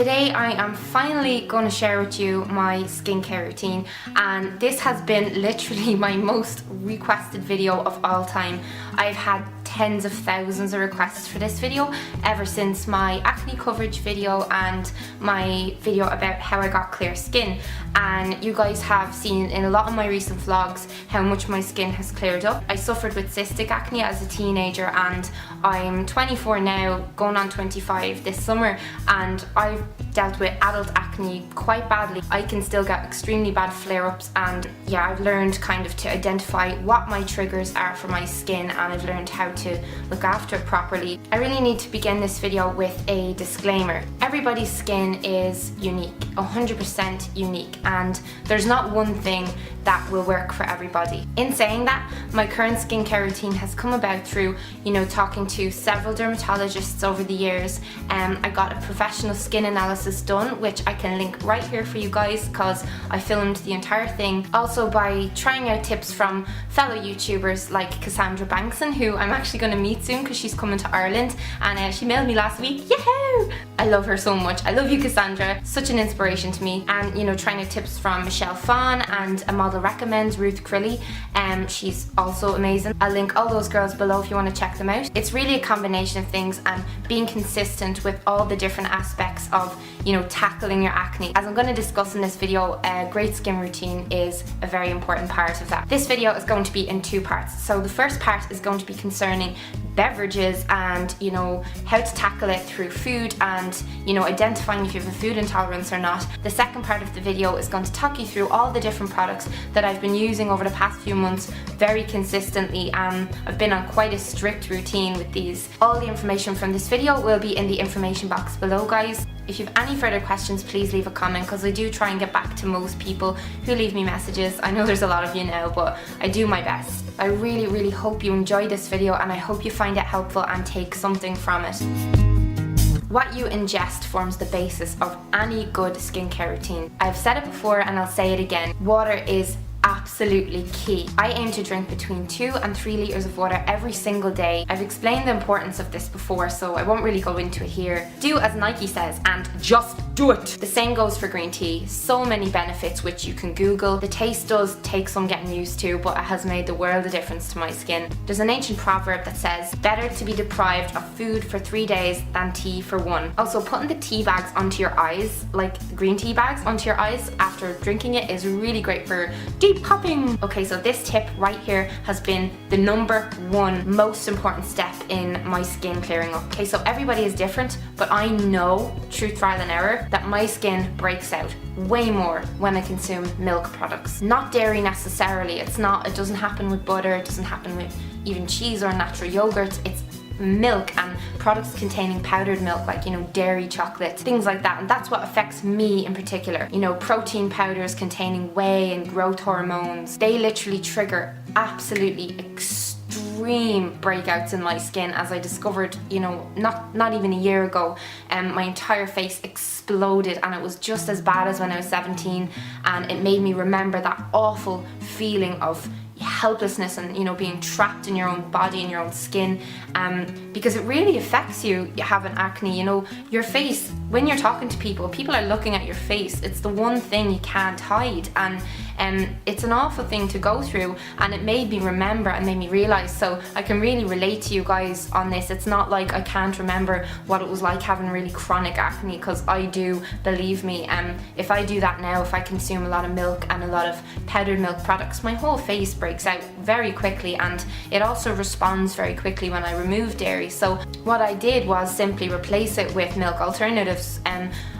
Today I am finally going to share with you my skincare routine, and this has been literally my most requested video of all time. I've had tens of thousands of requests for this video ever since my acne coverage video and my video about how I got clear skin, and you guys have seen in a lot of my recent vlogs how much my skin has cleared up. I suffered with cystic acne as a teenager, and I'm 24 now, going on 25 this summer, and I've dealt with adult acne quite badly. I can still get extremely bad flare-ups, and yeah, I've learned kind of to identify what my triggers are for my skin, and I've learned how to look after it properly. I really need to begin this video with a disclaimer. Everybody's skin is unique, 100% unique, and there's not one thing that will work for everybody. In saying that, my current skincare routine has come about through, talking to several dermatologists over the years. I got a professional skin analysis done, which I can link right here for you guys because I filmed the entire thing. Also by trying out tips from fellow YouTubers like Cassandra Bankson, who I'm actually going to meet soon because she's coming to Ireland, and she mailed me last week. Yahoo! I love her so much. I love you, Cassandra. Such an inspiration to me. And trying out tips from Phan and a model recommends, Ruth, Crilly. She's also amazing. I'll link all those girls below if you want to check them out. It's really a combination of things and being consistent with all the different aspects of tackling your acne. As I'm going to discuss in this video, a great skin routine is a very important part of that. This video is going to be in two parts. So the first part is going to be concerning beverages and how to tackle it through food and identifying if you have a food intolerance or not. The second part of the video is going to talk you through all the different products that I've been using over the past few months very consistently. I've been on quite a strict routine with these. All the information from this video will be in the information box below, guys. If you have any further questions, please leave a comment because I do try and get back to most people who leave me messages. I know there's a lot of you now, but I do my best. I really hope you enjoy this video, and I hope you find it helpful and take something from it. What you ingest forms the basis of any good skincare routine. I've said it before and I'll say it again. Water is absolutely key. I aim to drink between 2 and 3 litres of water every single day. I've explained the importance of this before, so I won't really go into it here. Do as Nike says and just do it. The same goes for green tea. So many benefits which you can Google. The taste does take some getting used to, but it has made the world of difference to my skin. There's an ancient proverb that says, better to be deprived of food for 3 days than tea for 1. Also, putting the tea bags onto your eyes, like green tea bags onto your eyes after drinking it, is really great for deep popping. Okay, so this tip right here has been the #1 most important step in my skin clearing up. Okay, so everybody is different, but I know, through trial and error, that my skin breaks out way more when I consume milk products. Not dairy necessarily. It doesn't happen with butter, it doesn't happen with even cheese or natural yogurt. It's milk and products containing powdered milk, like dairy, chocolate, things like that, and that's what affects me in particular. Protein powders containing whey and growth hormones, they literally trigger absolutely extreme breakouts in my skin, as I discovered not even a year ago. My entire face exploded, and it was just as bad as when I was 17, and it made me remember that awful feeling of helplessness and being trapped in your own body and your own skin, because it really affects you having acne. Your face, when you're talking to people, people are looking at your face. It's the one thing you can't hide, and it's an awful thing to go through, and it made me remember and made me realize. So I can really relate to you guys on this. It's not like I can't remember what it was like having really chronic acne, because I do, believe me. If I do that now, if I consume a lot of milk and a lot of powdered milk products, my whole face breaks out very quickly, and it also responds very quickly when I remove dairy. So what I did was simply replace it with milk alternatives.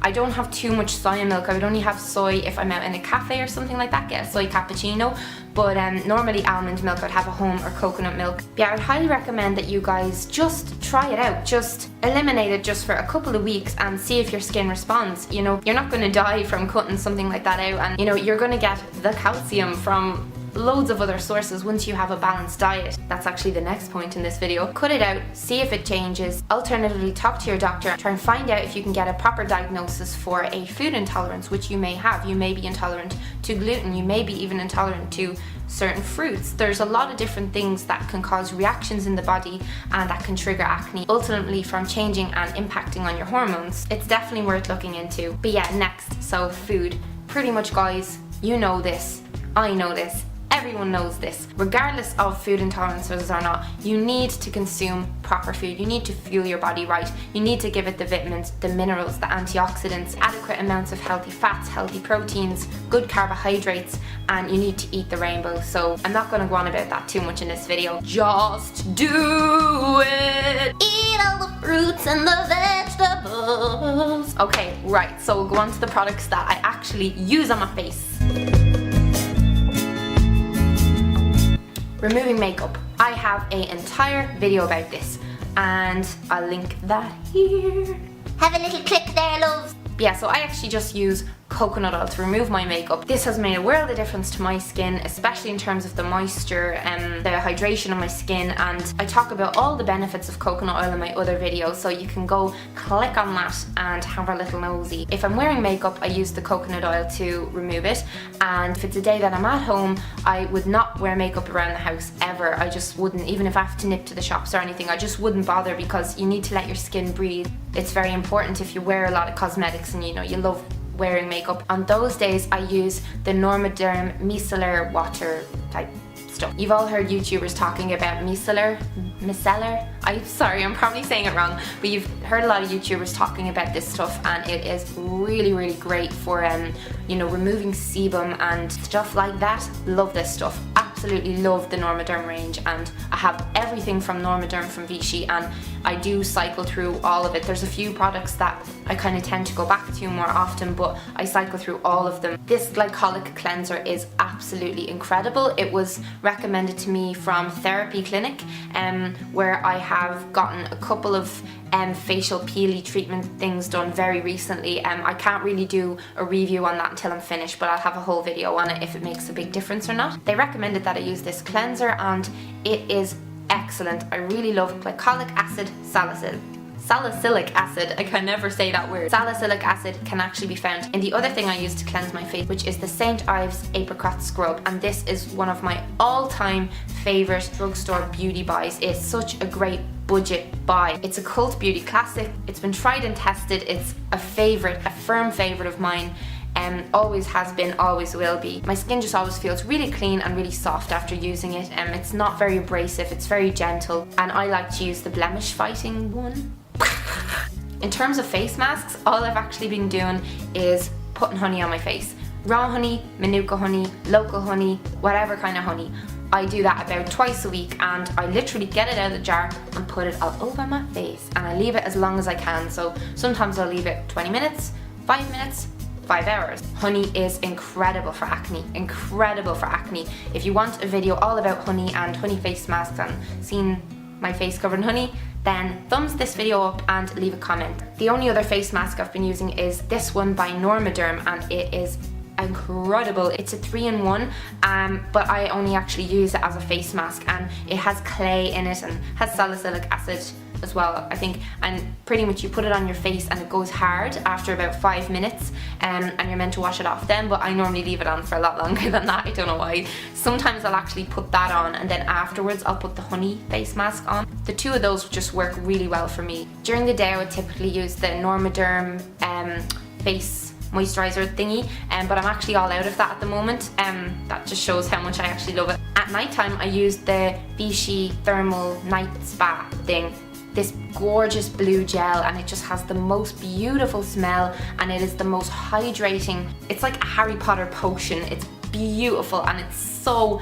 I don't have too much soy milk. I would only have soy if I'm out in a cafe or something like that, get a soy cappuccino, but normally almond milk I'd have at home, or coconut milk. Yeah, I would highly recommend that you guys just try it out. Just eliminate it just for a couple of weeks and see if your skin responds. You're not going to die from cutting something like that out, and you're going to get the calcium from loads of other sources once you have a balanced diet. That's actually the next point in this video. Cut it out, see if it changes. Alternatively, talk to your doctor, try and find out if you can get a proper diagnosis for a food intolerance, which you may have. You may be intolerant to gluten, you may be even intolerant to certain fruits. There's a lot of different things that can cause reactions in the body and that can trigger acne, ultimately from changing and impacting on your hormones. It's definitely worth looking into. But yeah, next, so food. Pretty much, guys, you know this, I know this, everyone knows this. Regardless of food intolerances or not, you need to consume proper food. You need to fuel your body right. You need to give it the vitamins, the minerals, the antioxidants, adequate amounts of healthy fats, healthy proteins, good carbohydrates, and you need to eat the rainbow. So I'm not going to go on about that too much in this video. Just do it! Eat all the fruits and the vegetables. Okay, right, so we'll go on to the products that I actually use on my face. Removing makeup. I have an entire video about this and I'll link that here. Have a little click there, loves. Yeah, so I actually just use coconut oil to remove my makeup. This has made a world of difference to my skin, especially in terms of the moisture and the hydration of my skin, and I talk about all the benefits of coconut oil in my other videos, so you can go click on that and have a little nosy. If I'm wearing makeup, I use the coconut oil to remove it, and if it's a day that I'm at home, I would not wear makeup around the house ever. I just wouldn't, even if I have to nip to the shops or anything, I just wouldn't bother, because you need to let your skin breathe. It's very important if you wear a lot of cosmetics and you know you love wearing makeup. On those days I use the Normaderm micellar water type stuff. You've all heard YouTubers talking about micellar. I'm sorry, I'm probably saying it wrong, but you've heard a lot of YouTubers talking about this stuff, and it is really, really great for you know, removing sebum and stuff like that. Love this stuff. Absolutely love the Normaderm range, and I have everything from Normaderm from Vichy, and I do cycle through all of it. There's a few products that I kind of tend to go back to more often, but I cycle through all of them. This glycolic cleanser is absolutely incredible. It was recommended to me from Therapy Clinic, where I have gotten a couple of facial peely treatment things done very recently. I can't really do a review on that until I'm finished, but I'll have a whole video on it if it makes a big difference or not. They recommended that I use this cleanser and it is excellent. I really love glycolic acid salicylic acid. I can never say that word. Salicylic acid can actually be found in the other thing I use to cleanse my face, which is the St. Ives Apricot Scrub, and this is one of my all-time favorite drugstore beauty buys. It's such a great budget buy. It's a cult beauty classic. It's been tried and tested. It's a favorite, a firm favorite of mine. Always has been, always will be. My skin just always feels really clean and really soft after using it. It's not very abrasive, it's very gentle, and I like to use the blemish fighting one. In terms of face masks, all I've actually been doing is putting honey on my face. Raw honey, manuka honey, local honey, whatever kind of honey. I do that about twice a week, and I literally get it out of the jar and put it all over my face, and I leave it as long as I can. So sometimes I'll leave it 20 minutes, 5 minutes, 5 hours. Honey is incredible for acne, incredible for acne. If you want a video all about honey and honey face masks and seeing my face covered in honey, then thumbs this video up and leave a comment. The only other face mask I've been using is this one by Normaderm, and it is incredible. It's a 3-in-1, but I only actually use it as a face mask, and it has clay in it and has salicylic acid as well, I think, and pretty much you put it on your face and it goes hard after about 5 minutes, and you're meant to wash it off then, but I normally leave it on for a lot longer than that. I don't know why. Sometimes I'll actually put that on, and then afterwards I'll put the honey face mask on. The two of those just work really well for me. During the day I would typically use the Normaderm face moisturizer thingy, but I'm actually all out of that at the moment. That just shows how much I actually love it. At night time I use the Vichy thermal night spa thing, this gorgeous blue gel, and it just has the most beautiful smell, and it is the most hydrating. It's like a Harry Potter potion. It's beautiful, and it's so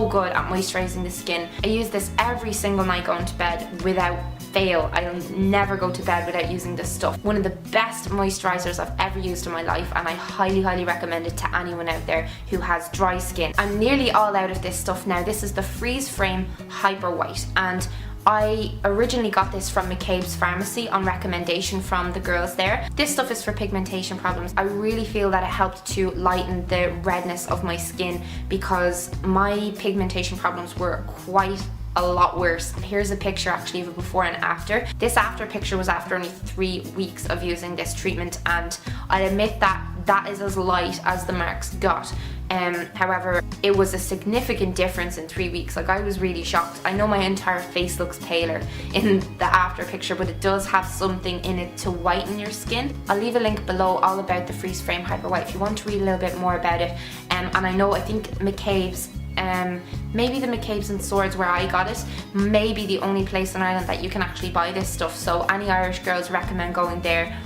good at moisturizing the skin. I use this every single night going to bed without fail. I'll never go to bed without using this stuff. One of the best moisturizers I've ever used in my life, and I highly recommend it to anyone out there who has dry skin. I'm nearly all out of this stuff now. This is the Freeze Frame Hyper White, and I originally got this from McCabe's Pharmacy on recommendation from the girls there. This stuff is for pigmentation problems. I really feel that it helped to lighten the redness of my skin because my pigmentation problems were quite a lot worse. Here's a picture actually of a before and after. This after picture was after only 3 weeks of using this treatment, and I admit that that is as light as the marks got. However, it was a significant difference in 3 weeks. Like, I was really shocked. I know my entire face looks paler in the after picture, but it does have something in it to whiten your skin. I'll leave a link below all about the freeze frame hyper white if you want to read a little bit more about it. And I think McCabe's, maybe the McCabe's and Swords where I got it, may be the only place in Ireland that you can actually buy this stuff. So any Irish girls, recommend going there.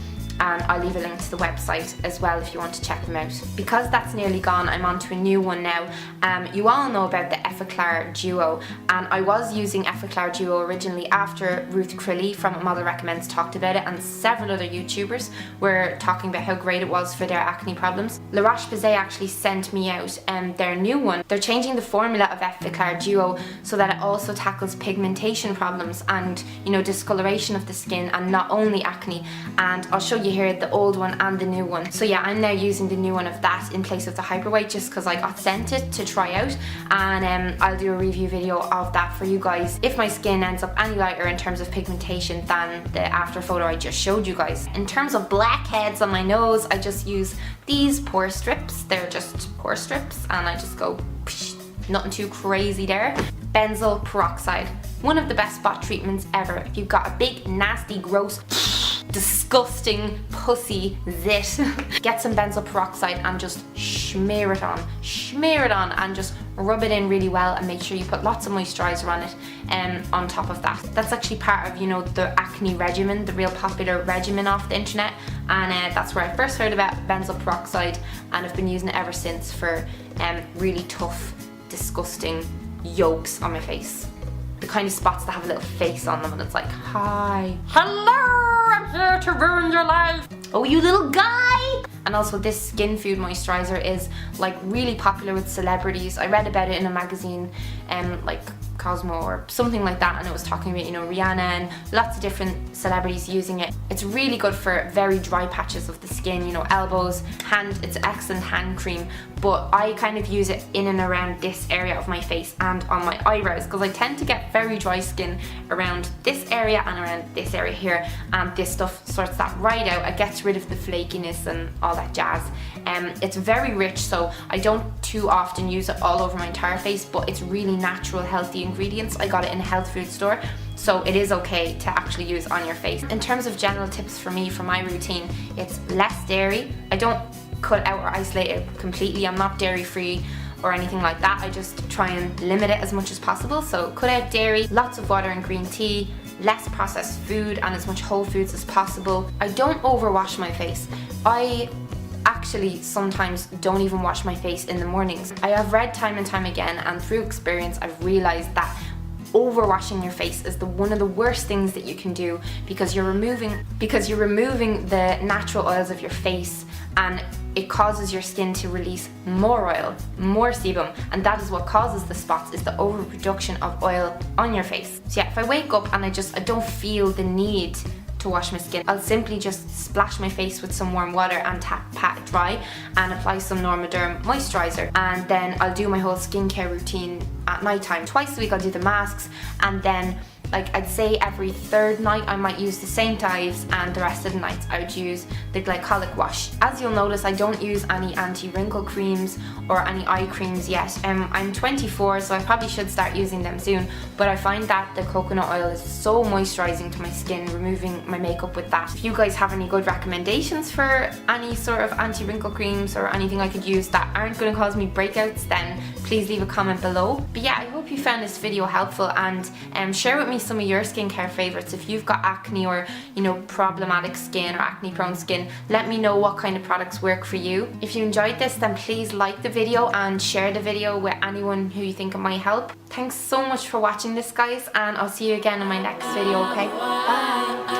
And I'll leave a link to the website as well if you want to check them out. Because that's nearly gone, I'm on to a new one now. You all know about the Effaclar Duo, and I was using Effaclar Duo originally after Ruth Crilly from Model Recommends talked about it, and several other YouTubers were talking about how great it was for their acne problems. La Roche-Posay actually sent me out their new one. They're changing the formula of Effaclar Duo so that it also tackles pigmentation problems and, you know, discoloration of the skin, and not only acne. And I'll show you here the old one and the new one. So yeah, I'm now using the new one of that in place of the hyper white just because I got sent it to try out, and I'll do a review video of that for you guys if my skin ends up any lighter in terms of pigmentation than the after photo I just showed you guys. In terms of blackheads on my nose, I just use these pore strips. They're just pore strips, and I just go psh, nothing too crazy there. Benzoyl peroxide, one of the best spot treatments ever. If you've got a big nasty gross disgusting pussy zit, get some benzoyl peroxide and just smear it on and just rub it in really well, and make sure you put lots of moisturizer on it on top of that. That's actually part of, you know, the acne regimen, the real popular regimen off the internet, and that's where I first heard about benzoyl peroxide, and I've been using it ever since for really tough, disgusting yolks on my face. The kind of spots that have a little face on them and it's like, hi, hello, I'm here to ruin your life. Oh, you little guy. And also this skin food moisturizer is like really popular with celebrities. I read about it in a magazine like Cosmo or something like that, and it was talking about, you know, Rihanna and lots of different celebrities using it. It's really good for very dry patches of the skin, you know, elbows, hand. It's excellent hand cream, but I kind of use it in and around this area of my face and on my eyebrows because I tend to get very dry skin around this area and around this area here, and this stuff sorts that right out. It gets rid of the flakiness and all that jazz. It's very rich, so I don't too often use it all over my entire face, but it's really natural, healthy ingredients. I got it in a health food store, so it is okay to actually use on your face. In terms of general tips for me, for my routine, it's less dairy. I don't cut out or isolate it completely. I'm not dairy free or anything like that. I just try and limit it as much as possible. So cut out dairy, lots of water and green tea, less processed food, and as much whole foods as possible. I don't overwash my face. I actually sometimes don't even wash my face in the mornings. I have read time and time again, and through experience I've realized that overwashing your face is one of the worst things that you can do, because you're removing the natural oils of your face, and it causes your skin to release more oil, more sebum, and that is what causes the spots, is the overproduction of oil on your face. So yeah, if I wake up and I don't feel the need to wash my skin, I'll simply just splash my face with some warm water and pat it dry and apply some Normaderm moisturizer, and then I'll do my whole skincare routine at night time. Twice a week I'll do the masks, and then like I'd say every third night I might use the St. Ives, and the rest of the nights I would use the glycolic wash. As you'll notice, I don't use any anti-wrinkle creams or any eye creams yet. I'm 24, so I probably should start using them soon, but I find that the coconut oil is so moisturizing to my skin, removing my makeup with that. If you guys have any good recommendations for any sort of anti-wrinkle creams or anything I could use that aren't going to cause me breakouts, then please leave a comment below. But yeah, I hope you found this video helpful, and share with me some of your skincare favorites. If you've got acne or, you know, problematic skin or acne prone skin, let me know what kind of products work for you. If you enjoyed this, then please like the video and share the video with anyone who you think it might help. Thanks so much for watching this, guys, and I'll see you again in my next video, okay? Bye!